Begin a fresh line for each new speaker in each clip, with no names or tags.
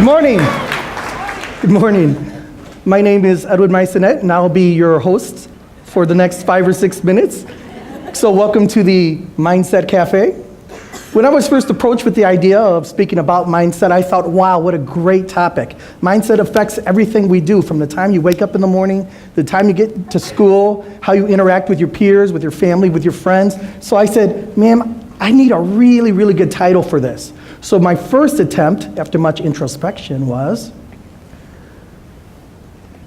morning. Good morning. My name is Edwin Maisonet, and I'll be your host for the next 5 or 6 minutes. So welcome to the Mindset Cafe. When I was first approached with the idea of speaking about mindset, I thought, wow, what a great topic. Mindset affects everything we do, from the time you wake up in the morning, the time you get to school, how you interact with your peers, with your family, with your friends. So I said, ma'am, I need a really, really good title for this. So my first attempt, after much introspection, was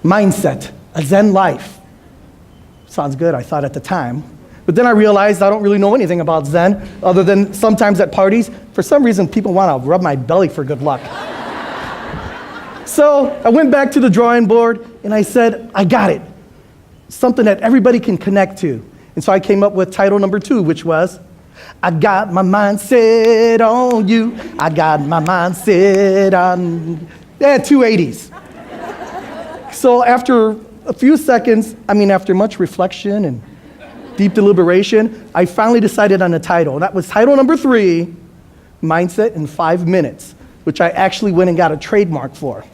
Mindset, a Zen life. Sounds good, I thought at the time. But then I realized I don't really know anything about Zen, other than sometimes at parties, for some reason people want to rub my belly for good luck. So I went back to the drawing board and I said, I got it. Something that everybody can connect to. And so I came up with title number 2, which was, I got my mindset on you. I got my mindset on, 280s. So after a few seconds, after much reflection and deep deliberation, I finally decided on a title. That was title number 3, Mindset in 5 Minutes, which I actually went and got a trademark for.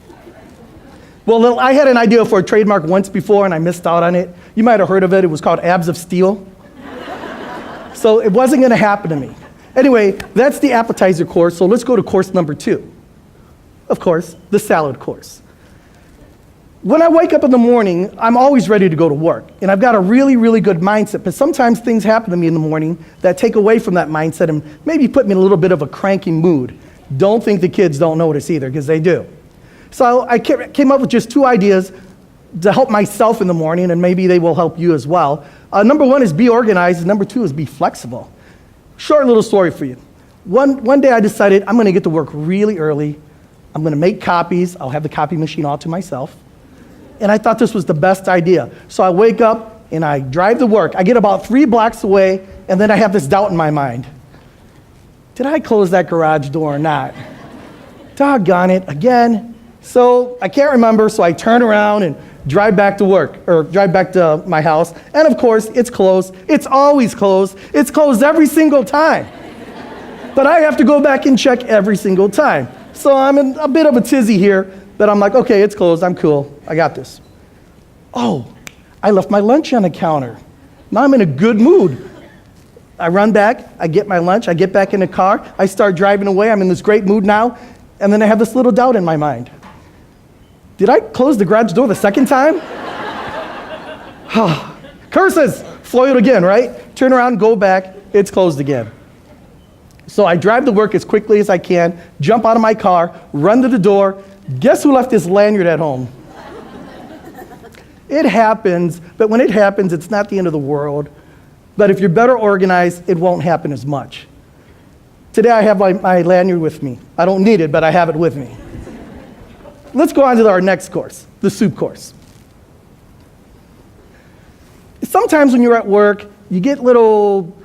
Well, I had an idea for a trademark once before and I missed out on it. You might have heard of it. It was called Abs of Steel. So it wasn't going to happen to me. Anyway, that's the appetizer course, so let's go to course number 2. Of course, the salad course. When I wake up in the morning, I'm always ready to go to work, and I've got a really, really good mindset, but sometimes things happen to me in the morning that take away from that mindset and maybe put me in a little bit of a cranky mood. Don't think the kids don't notice either, because they do. So I came up with just 2 ideas to help myself in the morning, and maybe they will help you as well. Number 1 is be organized, and number 2 is be flexible. Short little story for you. One day I decided I'm going to get to work really early. I'm going to make copies. I'll have the copy machine all to myself. And I thought this was the best idea. So I wake up and I drive to work. I get about 3 blocks away, and then I have this doubt in my mind. Did I close that garage door or not? Doggone it, again. So I can't remember, so I turn around and drive back to work, or drive back to my house. And of course, it's closed. It's always closed. It's closed every single time. But I have to go back and check every single time. So I'm in a bit of a tizzy here, but I'm like, okay, it's closed. I'm cool. I got this. Oh, I left my lunch on the counter. Now I'm in a good mood. I run back. I get my lunch. I get back in the car. I start driving away. I'm in this great mood now. And then I have this little doubt in my mind. Did I close the garage door the second time? Curses! Foiled again, right? Turn around, go back. It's closed again. So I drive to work as quickly as I can, jump out of my car, run to the door. Guess who left his lanyard at home? It happens, but when it happens, it's not the end of the world. But if you're better organized, it won't happen as much. Today I have my lanyard with me. I don't need it, but I have it with me. Let's go on to our next course, the soup course. Sometimes when you're at work, you get little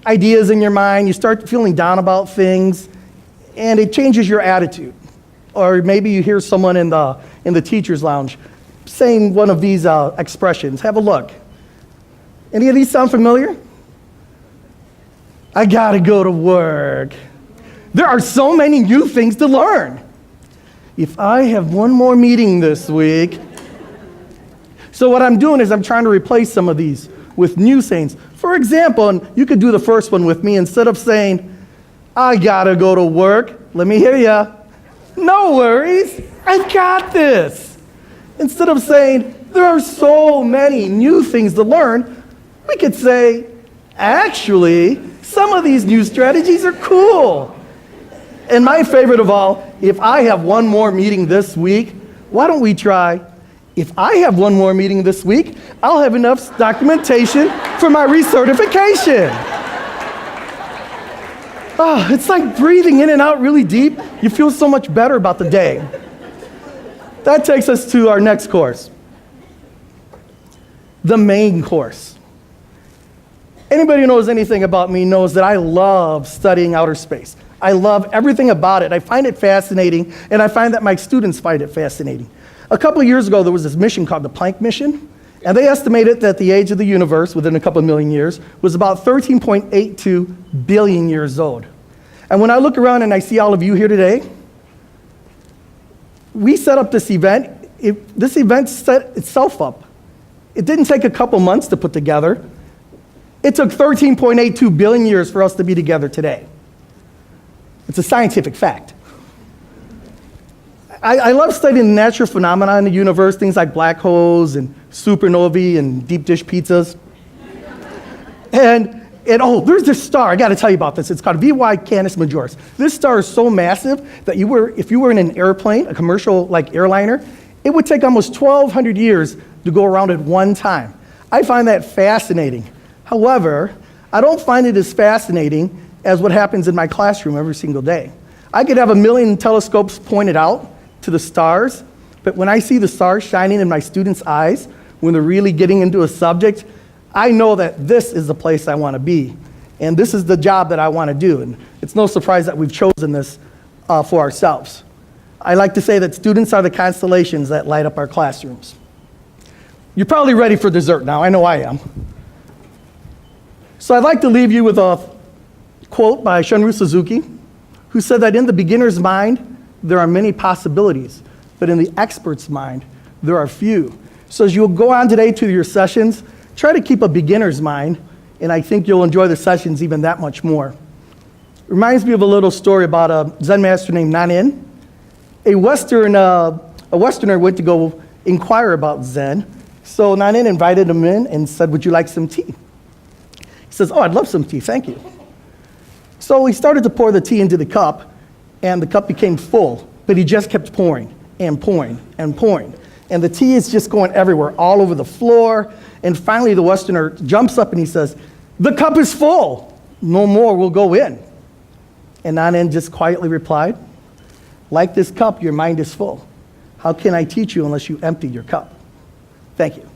ideas in your mind, you start feeling down about things, and it changes your attitude. Or maybe you hear someone in the teacher's lounge saying one of these expressions. Have a look. Any of these sound familiar? I gotta go to work. There are so many new things to learn. If I have one more meeting this week. So what I'm doing is I'm trying to replace some of these with new sayings. For example, and you could do the first one with me, instead of saying, I gotta go to work, let me hear ya. No worries, I've got this. Instead of saying, there are so many new things to learn, we could say, actually, some of these new strategies are cool. And my favorite of all, if I have one more meeting this week, why don't we try, if I have one more meeting this week, I'll have enough documentation for my recertification. It's like breathing in and out really deep. You feel so much better about the day. That takes us to our next course, the main course. Anybody who knows anything about me knows that I love studying outer space. I love everything about it. I find it fascinating, and I find that my students find it fascinating. A couple of years ago, there was this mission called the Planck mission, and they estimated that the age of the universe, within a couple of million years, was about 13.82 billion years old. And when I look around and I see all of you here today, We set up this event. This event set itself up. It didn't take a couple months to put together. It took 13.82 billion years for us to be together today. It's a scientific fact. I love studying the natural phenomena in the universe, things like black holes and supernovae and deep dish pizzas. And oh, there's this star. I got to tell you about this. It's called VY Canis Majoris. This star is so massive that if you were in an airplane, a commercial like airliner, it would take almost 1,200 years to go around at one time. I find that fascinating. However, I don't find it as fascinating as what happens in my classroom every single day. I could have 1 million telescopes pointed out to the stars, but when I see the stars shining in my students' eyes, when they're really getting into a subject, I know that this is the place I want to be, and this is the job that I want to do, and it's no surprise that we've chosen this for ourselves. I like to say that students are the constellations that light up our classrooms. You're probably ready for dessert now. I know I am. So I'd like to leave you with a quote by Shunryu Suzuki, who said that in the beginner's mind, there are many possibilities, but in the expert's mind, there are few. So as you'll go on today to your sessions, try to keep a beginner's mind, and I think you'll enjoy the sessions even that much more. It reminds me of a little story about a Zen master named Nanin. A Westerner went to go inquire about Zen, so Nanin invited him in and said, "Would you like some tea?" He says, "Oh, I'd love some tea, thank you." So he started to pour the tea into the cup, and the cup became full, but he just kept pouring and pouring and pouring. And the tea is just going everywhere, all over the floor. And finally, the Westerner jumps up and he says, "The cup is full. No more will go in." And Nanin just quietly replied, "Like this cup, your mind is full. How can I teach you unless you empty your cup?" Thank you.